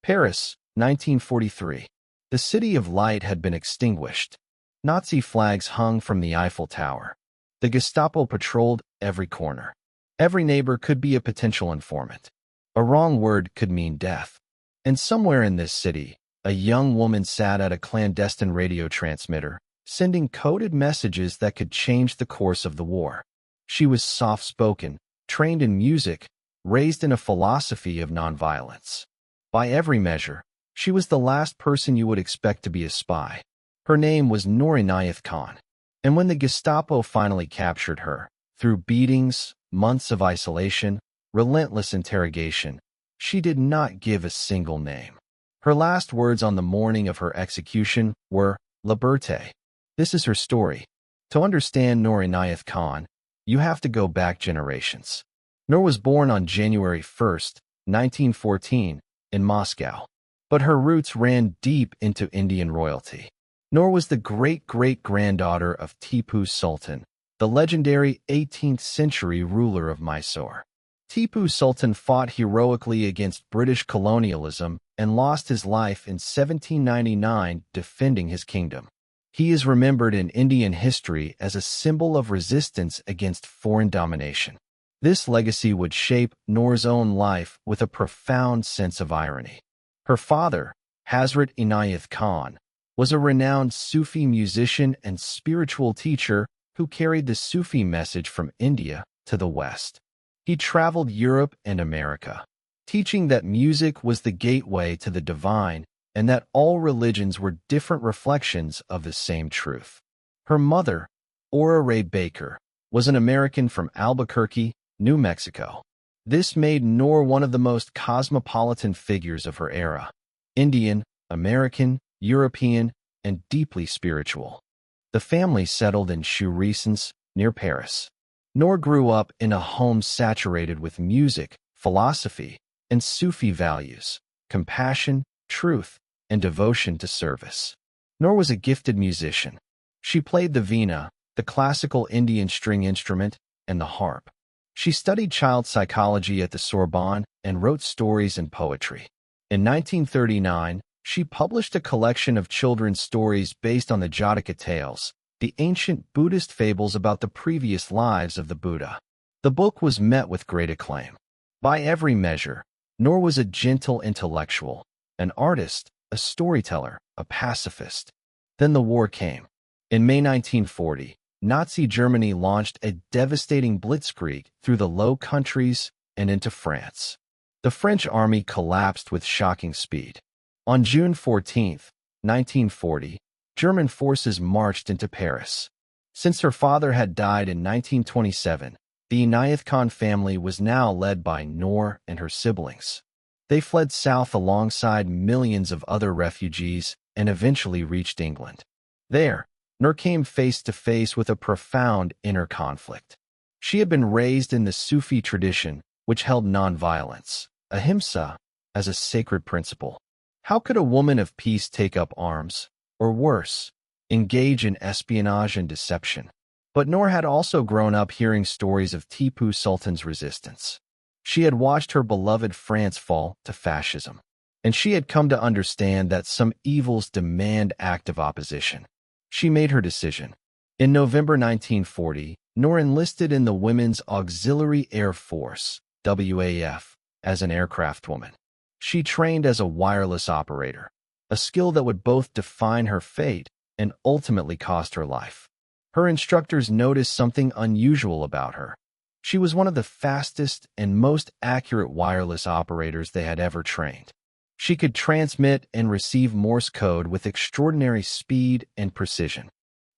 Paris, 1943. The City of Light had been extinguished. Nazi flags hung from the Eiffel Tower. The Gestapo patrolled every corner. Every neighbor could be a potential informant. A wrong word could mean death. And somewhere in this city, a young woman sat at a clandestine radio transmitter, sending coded messages that could change the course of the war. She was soft-spoken, trained in music, raised in a philosophy of nonviolence. By every measure, she was the last person you would expect to be a spy. Her name was Noor Inayat Khan. And when the Gestapo finally captured her, through beatings, months of isolation, relentless interrogation, she did not give a single name. Her last words on the morning of her execution were, Liberté. This is her story. To understand Noor Inayat Khan, you have to go back generations. Noor was born on January 1st, 1914, in Moscow. But her roots ran deep into Indian royalty. Noor was the great-great-granddaughter of Tipu Sultan, the legendary 18th-century ruler of Mysore. Tipu Sultan fought heroically against British colonialism and lost his life in 1799 defending his kingdom. He is remembered in Indian history as a symbol of resistance against foreign domination. This legacy would shape Noor's own life with a profound sense of irony. Her father, Hazrat Inayat Khan, was a renowned Sufi musician and spiritual teacher who carried the Sufi message from India to the West. He traveled Europe and America, teaching that music was the gateway to the divine and that all religions were different reflections of the same truth. Her mother, Ora Ray Baker, was an American from Albuquerque, New Mexico. This made Noor one of the most cosmopolitan figures of her era: Indian, American, European, and deeply spiritual. The family settled in Chourisens, near Paris. Noor grew up in a home saturated with music, philosophy, and Sufi values, compassion, truth, and devotion to service. Noor was a gifted musician. She played the veena, the classical Indian string instrument, and the harp. She studied child psychology at the Sorbonne and wrote stories and poetry. In 1939, she published a collection of children's stories based on the Jataka tales, the ancient Buddhist fables about the previous lives of the Buddha. The book was met with great acclaim. By every measure, Noor was a gentle intellectual, an artist, a storyteller, a pacifist. Then the war came. In May 1940, Nazi Germany launched a devastating blitzkrieg through the Low Countries and into France. The French army collapsed with shocking speed. On June 14, 1940, German forces marched into Paris. Since her father had died in 1927, the Inayat Khan family was now led by Noor and her siblings. They fled south alongside millions of other refugees and eventually reached England. There, Noor came face to face with a profound inner conflict. She had been raised in the Sufi tradition, which held nonviolence, ahimsa, as a sacred principle. How could a woman of peace take up arms, or worse, engage in espionage and deception? But Noor had also grown up hearing stories of Tipu Sultan's resistance. She had watched her beloved France fall to fascism, and she had come to understand that some evils demand active opposition. She made her decision. In November 1940, Noor enlisted in the Women's Auxiliary Air Force, WAF, as an aircraft woman. She trained as a wireless operator, a skill that would both define her fate and ultimately cost her life. Her instructors noticed something unusual about her. She was one of the fastest and most accurate wireless operators they had ever trained. She could transmit and receive Morse code with extraordinary speed and precision.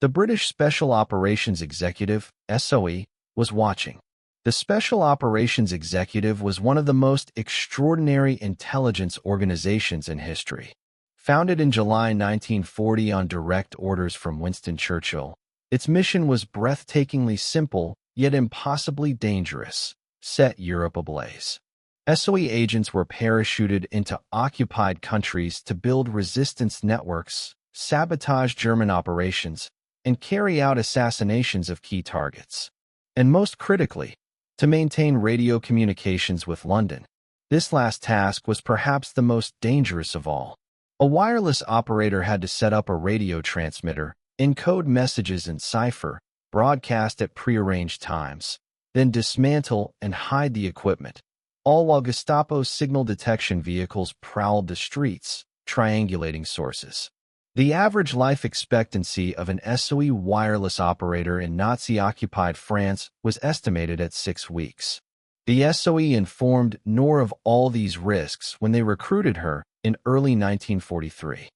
The British Special Operations Executive, SOE, was watching. The Special Operations Executive was one of the most extraordinary intelligence organizations in history. Founded in July 1940 on direct orders from Winston Churchill, its mission was breathtakingly simple, yet impossibly dangerous: set Europe ablaze. SOE agents were parachuted into occupied countries to build resistance networks, sabotage German operations, and carry out assassinations of key targets. And most critically, to maintain radio communications with London. This last task was perhaps the most dangerous of all. A wireless operator had to set up a radio transmitter, encode messages in cipher, broadcast at prearranged times, then dismantle and hide the equipment, all while Gestapo's signal detection vehicles prowled the streets, triangulating sources. The average life expectancy of an SOE wireless operator in Nazi-occupied France was estimated at 6 weeks. The SOE informed Noor of all these risks when they recruited her in early 1943.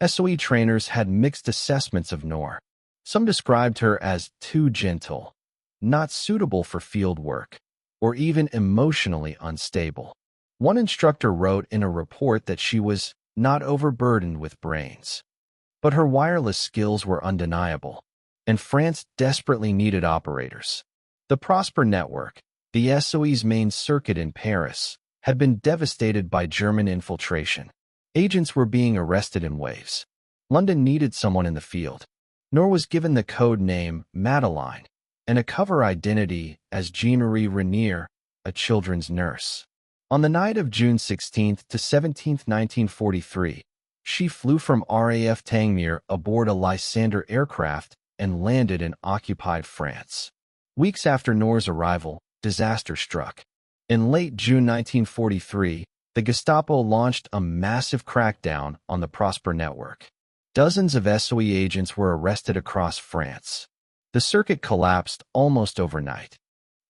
SOE trainers had mixed assessments of Noor. Some described her as too gentle, not suitable for field work, or even emotionally unstable. One instructor wrote in a report that she was not overburdened with brains. But her wireless skills were undeniable, and France desperately needed operators. The Prosper network, the SOE's main circuit in Paris, had been devastated by German infiltration. Agents were being arrested in waves. London needed someone in the field. Noor was given the code name Madeline and a cover identity as Jean-Marie Renier, a children's nurse. On the night of June 16 to 17, 1943, she flew from RAF Tangmere aboard a Lysander aircraft and landed in occupied France. Weeks after Noor's arrival, disaster struck. In late June 1943, the Gestapo launched a massive crackdown on the Prosper network. Dozens of SOE agents were arrested across France. The circuit collapsed almost overnight.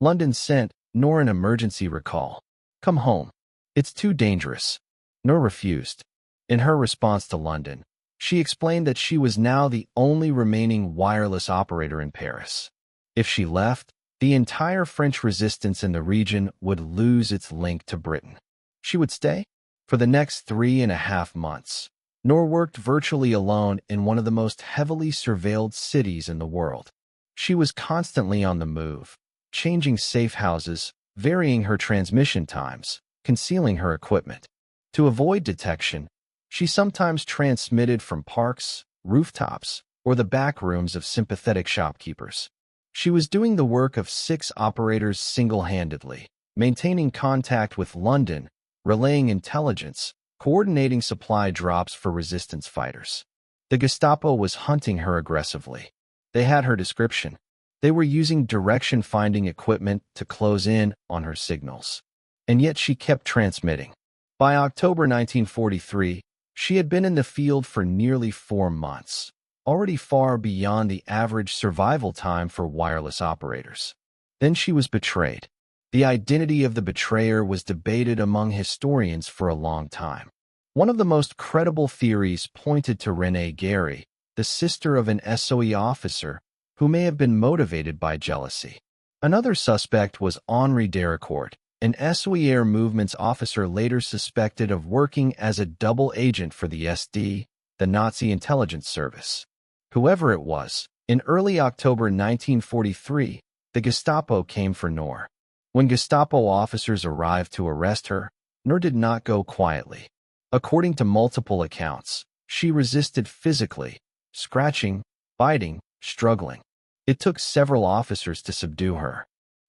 London sent Noor an emergency recall. "Come home. It's too dangerous." Noor refused. In her response to London, she explained that she was now the only remaining wireless operator in Paris. If she left, the entire French resistance in the region would lose its link to Britain. She would stay? For the next 3.5 months, Noor worked virtually alone in one of the most heavily surveilled cities in the world. She was constantly on the move, changing safe houses, varying her transmission times, concealing her equipment. To avoid detection, she sometimes transmitted from parks, rooftops, or the back rooms of sympathetic shopkeepers. She was doing the work of 6 operators single-handedly, maintaining contact with London, relaying intelligence, coordinating supply drops for resistance fighters. The Gestapo was hunting her aggressively. They had her description. They were using direction-finding equipment to close in on her signals. And yet she kept transmitting. By October 1943, she had been in the field for nearly 4 months, already far beyond the average survival time for wireless operators. Then she was betrayed. The identity of the betrayer was debated among historians for a long time. One of the most credible theories pointed to Renée Gary, the sister of an SOE officer who may have been motivated by jealousy. Another suspect was Henri Dericourt, an SOE Air Movements officer later suspected of working as a double agent for the SD, the Nazi intelligence service. Whoever it was, in early October 1943, the Gestapo came for Noor. When Gestapo officers arrived to arrest her, Noor did not go quietly. According to multiple accounts, she resisted physically, scratching, biting, struggling. It took several officers to subdue her.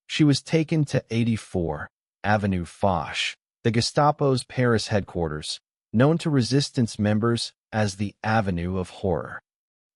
She was taken to 84 Avenue Foch, the Gestapo's Paris headquarters, known to resistance members as the Avenue of Horror.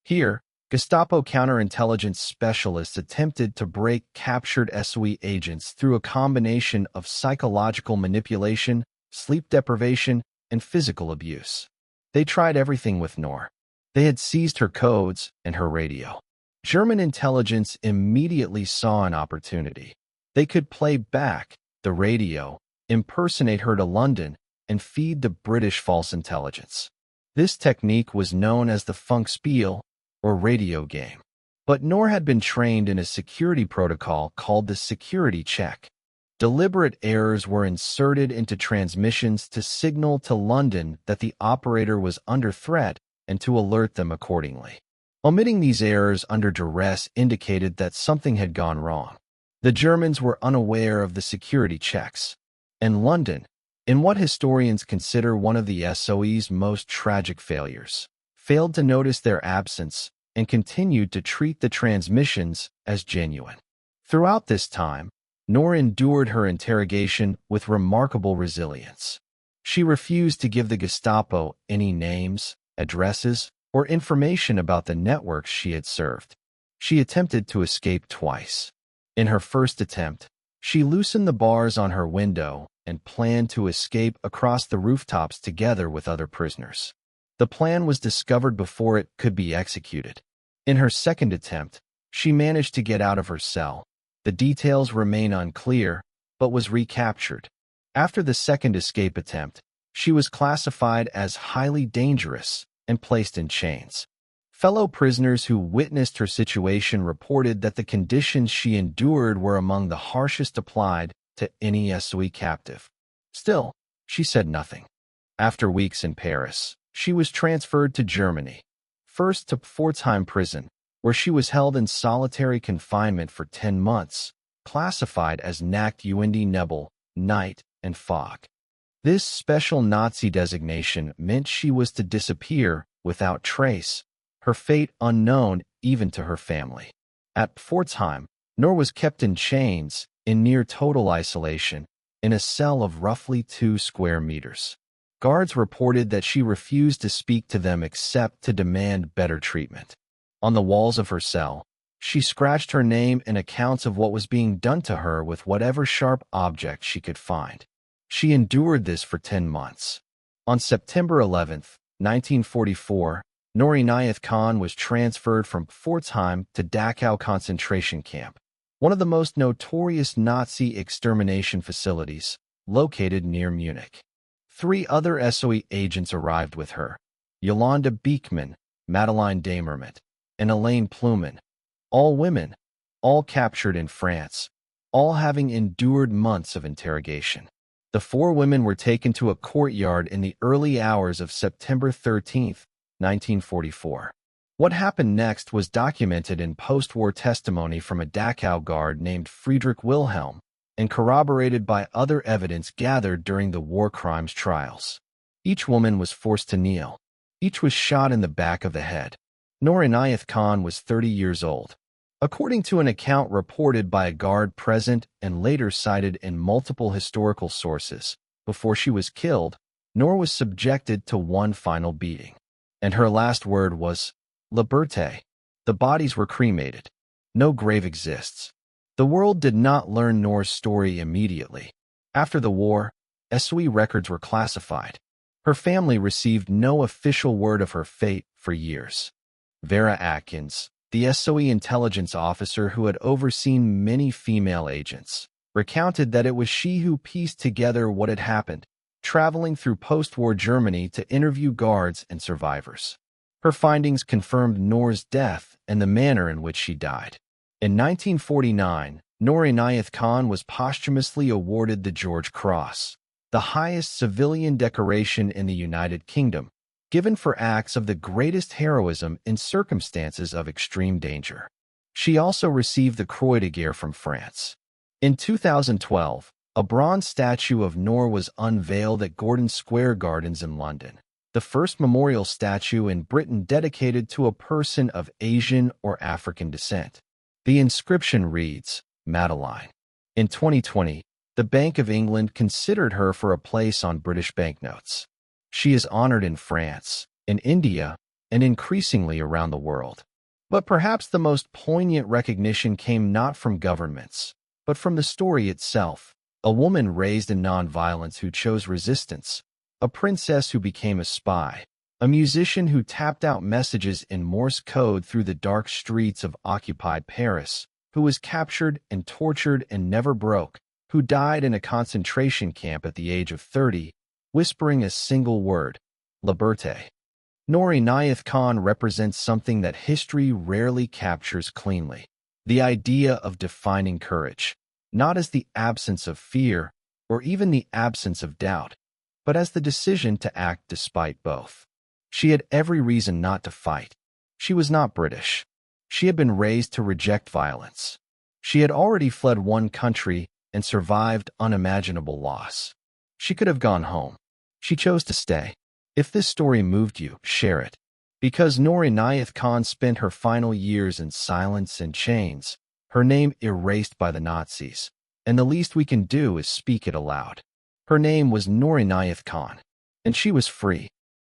Here, Gestapo counterintelligence specialists attempted to break captured SOE agents through a combination of psychological manipulation, sleep deprivation, and physical abuse. They tried everything with Noor. They had seized her codes and her radio. German intelligence immediately saw an opportunity. They could play back the radio, impersonate her to London, and feed the British false intelligence. This technique was known as the Funkspiel, or radio game. But Noor had been trained in a security protocol called the security check. Deliberate errors were inserted into transmissions to signal to London that the operator was under threat and to alert them accordingly. Omitting these errors under duress indicated that something had gone wrong. The Germans were unaware of the security checks. And London, in what historians consider one of the SOE's most tragic failures, failed to notice their absence and continued to treat the transmissions as genuine. Throughout this time, Noor endured her interrogation with remarkable resilience. She refused to give the Gestapo any names, addresses, or information about the networks she had served. She attempted to escape twice. In her first attempt, she loosened the bars on her window and planned to escape across the rooftops together with other prisoners. The plan was discovered before it could be executed. In her second attempt, she managed to get out of her cell. The details remain unclear, but was recaptured. After the second escape attempt, she was classified as highly dangerous and placed in chains. Fellow prisoners who witnessed her situation reported that the conditions she endured were among the harshest applied to any SOE captive. Still, she said nothing. After weeks in Paris, she was transferred to Germany, first to Pforzheim prison, where she was held in solitary confinement for 10 months, classified as Nacht und Nebel, night and fog. This special Nazi designation meant she was to disappear without trace, her fate unknown even to her family. At Pforzheim, Noor was kept in chains, in near total isolation, in a cell of roughly 2 square meters. Guards reported that she refused to speak to them except to demand better treatment. On the walls of her cell, she scratched her name and accounts of what was being done to her with whatever sharp object she could find. She endured this for 10 months. On September 11, 1944, Noor Inayat Khan was transferred from Pforzheim to Dachau Concentration Camp, one of the most notorious Nazi extermination facilities, located near Munich. 3 other SOE agents arrived with her: Yolanda Beekman, Madeleine Damerment, and Elaine Pluman. All women, all captured in France, all having endured months of interrogation. The 4 women were taken to a courtyard in the early hours of September 13, 1944. What happened next was documented in post-war testimony from a Dachau guard named Friedrich Wilhelm and corroborated by other evidence gathered during the war crimes trials. Each woman was forced to kneel. Each was shot in the back of the head. Noor Inayat Khan was 30 years old. According to an account reported by a guard present and later cited in multiple historical sources, before she was killed, Noor was subjected to one final beating. And her last word was, Liberté. The bodies were cremated. No grave exists. The world did not learn Noor's story immediately. After the war, SOE records were classified. Her family received no official word of her fate for years. Vera Atkins, the SOE intelligence officer who had overseen many female agents, recounted that it was she who pieced together what had happened, traveling through post-war Germany to interview guards and survivors. Her findings confirmed Noor's death and the manner in which she died. In 1949, Noor Inayat Khan was posthumously awarded the George Cross, the highest civilian decoration in the United Kingdom, given for acts of the greatest heroism in circumstances of extreme danger. She also received the Croix de Guerre from France. In 2012, a bronze statue of Noor was unveiled at Gordon Square Gardens in London, the first memorial statue in Britain dedicated to a person of Asian or African descent. The inscription reads, Madeleine. In 2020, the Bank of England considered her for a place on British banknotes. She is honored in France, in India, and increasingly around the world. But perhaps the most poignant recognition came not from governments, but from the story itself. A woman raised in nonviolence who chose resistance, a princess who became a spy, a musician who tapped out messages in Morse code through the dark streets of occupied Paris, who was captured and tortured and never broke, who died in a concentration camp at the age of 30, whispering a single word, Liberté. Noor Inayat Khan represents something that history rarely captures cleanly: the idea of defining courage, not as the absence of fear or even the absence of doubt, but as the decision to act despite both. She had every reason not to fight. She was not British. She had been raised to reject violence. She had already fled one country and survived unimaginable loss. She could have gone home. She chose to stay. If this story moved you, share it. Because Noor Inayat Khan spent her final years in silence and chains, her name erased by the Nazis, and the least we can do is speak it aloud. Her name was Noor Inayat Khan, and she was free.